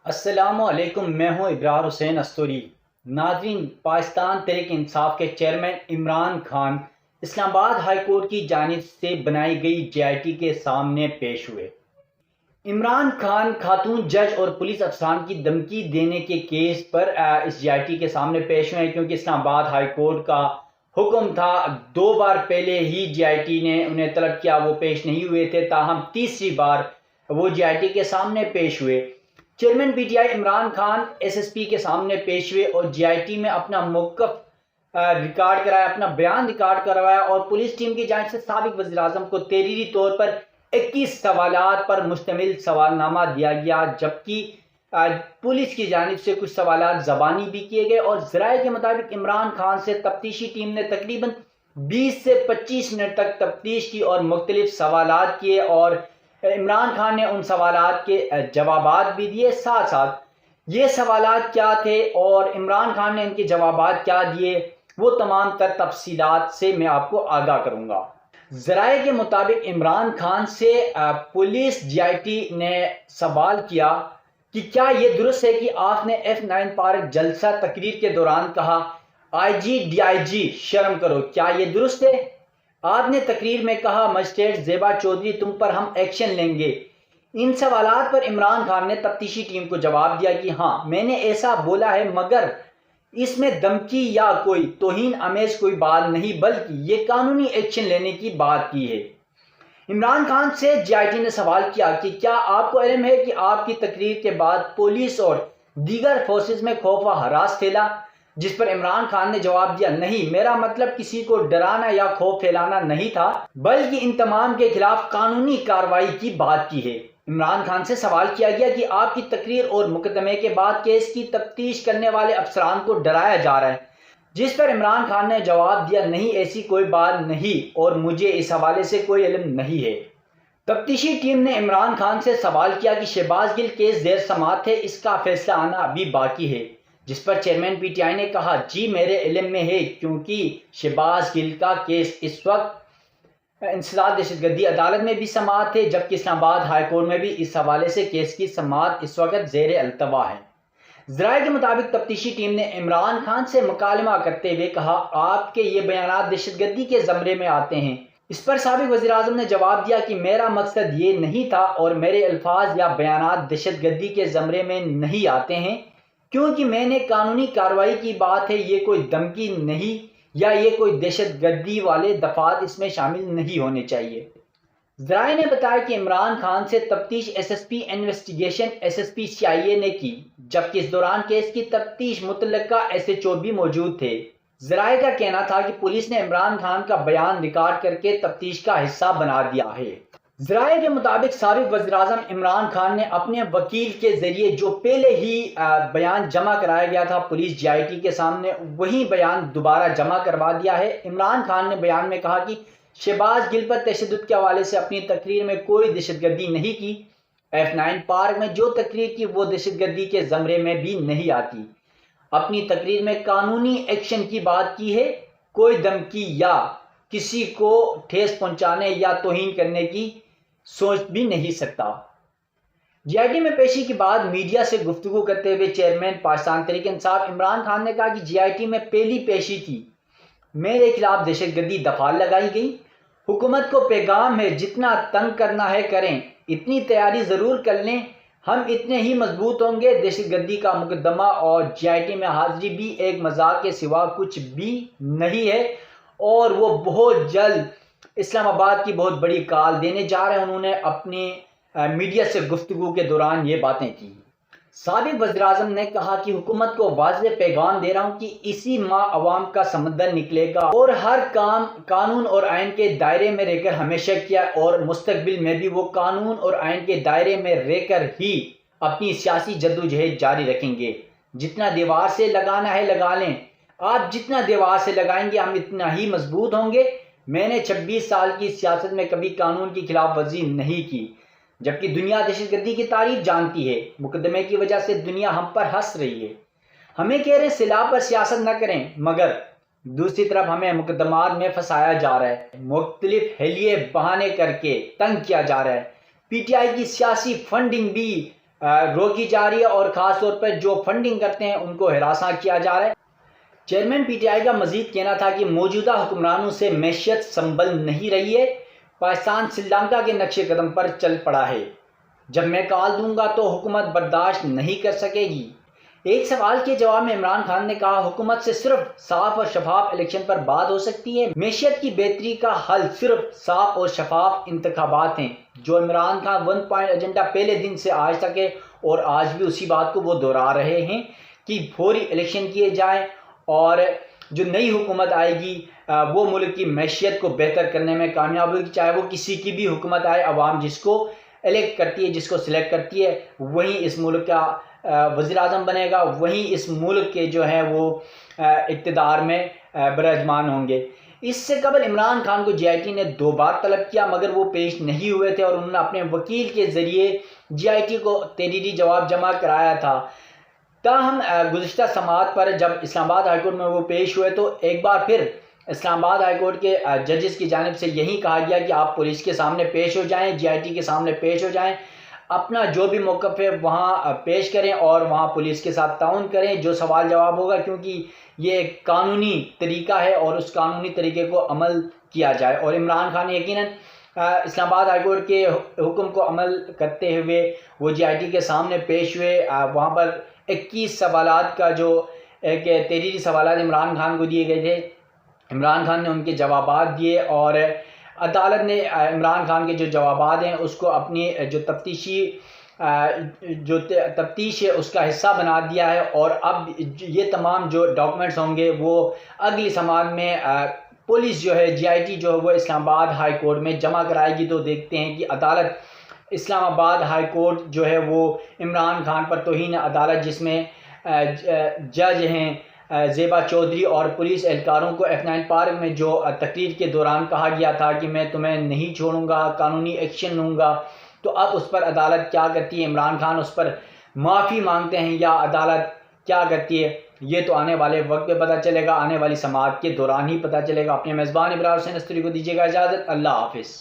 السلام علیکم، میں ہوں ابرار حسین استوری۔ ناظرین، پاکستان تحریک انصاف کے چیئرمین عمران خان اسلام آباد ہائی کورٹ کی جانب سے بنائی گئی جے آئی ٹی کے سامنے پیش ہوئے۔ عمران خان خاتون جج اور پولیس افسران کی دھمکی دینے کے case per us J I T کے سامنے پیش ہوئے ہیں، کیونکہ اسلام آباد ہائی کورٹ کا حکم تھا۔ 2 بار پہلے ہی جے آئی ٹی نے انہیں طلب کیا، وہ پیش نہیں ہوئے تھے، تاہم تیسری بار وہ جے آئی ٹی کے سامنے پیش ہوئے۔ Chairman P T I Imran Khan S S پی کے سامنے پیش ہوئے اور جے آئی ٹی میں اپنا موقف ریکارڈ کرایا، اپنا بیان ریکارڈ کروایا، اور پولیس ٹیم کی جانب سے سابق وزیر اعظم کو تحریری طور پر 21 سوالات پر مشتمل سوال نامہ دیا گیا، جبکہ پولیس کی جانب سے کچھ سوالات زبانی بھی کیے گئے، اور ذرائع کے مطابق عمران خان سے تفتیشی ٹیم نے تقریباً 20 سے 25 منٹ تک تفتیش کی اور مختلف سوالات کیے، اور عمران خان نے ان سوالات کے جوابات بھی دیے۔ ساتھ ساتھ یہ سوالات کیا تھے اور عمران خان نے ان کے جوابات کیا دیے، وہ تمام تر تفصیلات سے میں آپ کو آگاہ کروں گا۔ ذرائع کے مطابق عمران خان سے پولیس جے آئی ٹی نے سوال کیا کہ کیا یہ درست ہے کہ آپ نے F9 پارک جلسہ تقریر کے دوران کہا آئی جی ڈی آئی جی شرم کرو، کیا یہ درست ہے؟ آپ نے تقریر میں کہا مجسٹریٹ زیبا چودھری تم پر ہم ایکشن لیں گے۔ ان سوالات پر عمران خان نے تفتیشی ٹیم کو جواب دیا کہ ہاں میں نے ایسا بولا ہے، مگر اس میں دھمکی یا کوئی توہین آمیز کوئی بات نہیں، بلکہ یہ قانونی ایکشن لینے کی بات کی ہے۔ عمران خان سے جے آئی ٹی نے سوال کیا کہ کیا آپ کو علم ہے کہ آپ کی تقریر کے بعد پولیس اور دیگر فورسز میں خوف و ہراس پھیلا؟ جس پر عمران خان نے جواب دیا نہیں، میرا مطلب کسی کو ڈرانا یا خوف پھیلانا نہیں تھا، بلکہ ان تمام کے خلاف قانونی کارروائی کی بات کی ہے۔ عمران خان سے سوال کیا گیا کہ آپ کی تقریر اور مقدمے کے بعد کیس کی تفتیش کرنے والے افسران کو ڈرایا جا رہا ہے، جس پر عمران خان نے جواب دیا نہیں، ایسی کوئی بات نہیں اور مجھے اس حوالے سے کوئی علم نہیں ہے۔ تفتیشی ٹیم نے عمران خان سے سوال کیا کہ شہباز گل کیس زیر سماعت ہے، اس کا فیصلہ آنا ابھی باقی ہے، جس پر چیئرمین پی ٹی آئی نے کہا جی میرے علم میں ہے، کیونکہ شہباز گل کا کیس اس وقت انسداد دہشت گردی عدالت میں بھی سماعت ہے، جبکہ اسلام آباد ہائی کورٹ میں بھی اس حوالے سے کیس کی سماعت اس وقت زیر التوا ہے۔ ذرائع کے مطابق تفتیشی ٹیم نے عمران خان سے مکالمہ کرتے ہوئے کہا آپ کے یہ بیانات دہشت گردی کے زمرے میں آتے ہیں۔ اس پر سابق وزیر اعظم نے جواب دیا کہ میرا مقصد یہ نہیں تھا اور میرے الفاظ یا بیانات دہشت گردی کے زمرے میں نہیں آتے ہیں، کیونکہ میں نے قانونی کارروائی کی بات ہے، یہ کوئی دھمکی نہیں یا یہ کوئی دہشت گردی والے دفعات اس میں شامل نہیں ہونے چاہیے۔ ذرائع نے بتایا کہ عمران خان سے تفتیش S S P investigation S S P C I A نے کی، جبکہ اس دوران کیس کی تفتیش متعلقہ ایس ایچ او بھی موجود تھے۔ ذرائع کا کہنا تھا کہ پولیس نے عمران خان کا بیان ریکارڈ کر کے تفتیش کا حصہ بنا دیا ہے۔ ذرائع کے مطابق سابق وزیر اعظم عمران خان نے اپنے وکیل کے ذریعے جو پہلے ہی بیان جمع کرایا گیا تھا پولیس جے آئی ٹی کے سامنے، وہی بیان دوبارہ جمع کروا دیا ہے۔ عمران خان نے بیان میں کہا کہ شہباز گل پر تشدد کے حوالے سے اپنی تقریر میں کوئی دہشت گردی نہیں کی، F9 پارک میں جو تقریر کی وہ دہشت گردی کے زمرے میں بھی نہیں آتی، اپنی تقریر میں قانونی ایکشن کی بات کی ہے، کوئی دھمکی یا کسی کو ٹھیس پہنچانے یا توہین کرنے کی سوچ بھی نہیں سکتا۔ جے آئی ٹی میں پیشی کے بعد میڈیا سے گفتگو کرتے ہوئے چیئرمین پاکستان تحریک انصاف عمران خان نے کہا کہ جے آئی ٹی میں پہلی پیشی تھی، میرے خلاف دہشت گردی دفعہ لگائی گئی، حکومت کو پیغام ہے جتنا تنگ کرنا ہے کریں، اتنی تیاری ضرور کر لیں، ہم اتنے ہی مضبوط ہوں گے۔ دہشت گردی کا مقدمہ اور جے آئی ٹی میں حاضری بھی ایک مذاق کے سوا کچھ بھی نہیں ہے، اور وہ بہت جلد اسلام آباد کی بہت بڑی کال دینے جا رہے ہیں۔ انہوں نے اپنی میڈیا سے گفتگو کے دوران یہ باتیں کی۔ سابق وزیر اعظم نے کہا کہ حکومت کو واضح پیغام دے رہا ہوں کہ اسی ماہ عوام کا سمندر نکلے گا اور ہر کام قانون اور آئین کے دائرے میں رہ کر ہمیشہ کیا، اور مستقبل میں بھی وہ قانون اور آئین کے دائرے میں رہ کر ہی اپنی سیاسی جدوجہد جاری رکھیں گے۔ جتنا دیوار سے لگانا ہے لگا لیں، آپ جتنا دیوار سے لگائیں گے ہم اتنا ہی مضبوط ہوں گے۔ میں نے 26 سال کی سیاست میں کبھی قانون کی خلاف ورزی نہیں کی، جبکہ دنیا دہشت گردی کی تعریف جانتی ہے۔ مقدمے کی وجہ سے دنیا ہم پر ہنس رہی ہے، ہمیں کہہ رہے ہیں سلاح پر سیاست نہ کریں، مگر دوسری طرف ہمیں مقدمات میں پھنسایا جا رہا ہے، مختلف حلیے بہانے کر کے تنگ کیا جا رہا ہے۔ پی ٹی آئی کی سیاسی فنڈنگ بھی روکی جا رہی ہے اور خاص طور پر جو فنڈنگ کرتے ہیں ان کو ہراساں کیا جا رہا ہے۔ چیئرمین پی ٹی آئی کا مزید کہنا تھا کہ موجودہ حکمرانوں سے معیشت سنبھل نہیں رہی ہے، پاکستان سری لنکا کے نقش قدم پر چل پڑا ہے، جب میں کال دوں گا تو حکومت برداشت نہیں کر سکے گی۔ ایک سوال کے جواب میں عمران خان نے کہا حکومت سے صرف صاف اور شفاف الیکشن پر بات ہو سکتی ہے، معیشت کی بہتری کا حل صرف صاف اور شفاف انتخابات ہیں، جو عمران خان 1 پوائنٹ ایجنڈا پہلے دن سے آج تک ہے اور آج بھی اسی بات کو وہ دہرا رہے ہیں کہ فوری الیکشن کیے جائیں اور جو نئی حکومت آئے گی وہ ملک کی معیشت کو بہتر کرنے میں کامیاب ہوگی، چاہے وہ کسی کی بھی حکومت آئے، عوام جس کو الیکٹ کرتی ہے، جس کو سلیکٹ کرتی ہے، وہی اس ملک کا وزیر اعظم بنے گا، وہی اس ملک کے جو ہے وہ اقتدار میں براجمان ہوں گے۔ اس سے قبل عمران خان کو جے آئی ٹی نے 2 بار طلب کیا مگر وہ پیش نہیں ہوئے تھے اور انہوں نے اپنے وکیل کے ذریعے جے آئی ٹی کو تحریری جواب جمع کرایا تھا۔ تاہم گزشتہ سماعت پر جب اسلام آباد ہائی کورٹ میں وہ پیش ہوئے تو ایک بار پھر اسلام آباد ہائی کورٹ کے ججز کی جانب سے یہی کہا گیا کہ آپ پولیس کے سامنے پیش ہو جائیں، جے آئی ٹی کے سامنے پیش ہو جائیں، اپنا جو بھی موقف ہے وہاں پیش کریں اور وہاں پولیس کے ساتھ تعاون کریں، جو سوال جواب ہوگا، کیونکہ یہ ایک قانونی طریقہ ہے اور اس قانونی طریقے کو عمل کیا جائے۔ اور عمران خان یقیناً اسلام آباد ہائی کورٹ کے حکم کو عمل کرتے ہوئے وہ جے آئی ٹی کے سامنے پیش ہوئے، وہاں پر 21 سوالات کا جو ایک تحریری سوالات عمران خان کو دیے گئے تھے، عمران خان نے ان کے جوابات دیے اور عدالت نے عمران خان کے جو جوابات ہیں اس کو اپنی جو تفتیش ہے اس کا حصہ بنا دیا ہے، اور اب یہ تمام جو ڈاکومنٹس ہوں گے وہ اگلی سماعت میں پولیس جو ہے جے آئی ٹی جو ہے وہ اسلام آباد ہائی کورٹ میں جمع کرائے گی، تو دیکھتے ہیں کہ عدالت اسلام آباد ہائی کورٹ جو ہے وہ عمران خان پر توہین عدالت، جس میں جج ہیں زیبا چودھری اور پولیس اہلکاروں کو F9 پارک میں جو تقریر کے دوران کہا گیا تھا کہ میں تمہیں نہیں چھوڑوں گا، قانونی ایکشن لوں گا، تو اب اس پر عدالت کیا کرتی ہے؟ عمران خان اس پر معافی مانگتے ہیں یا عدالت کیا کرتی ہے؟ یہ تو آنے والے وقت پہ پتہ چلے گا، آنے والی سماعت کے دوران ہی پتہ چلے گا۔ اپنے میزبان ابرار حسین استوری کو دیجیے گا اجازت، اللہ حافظ۔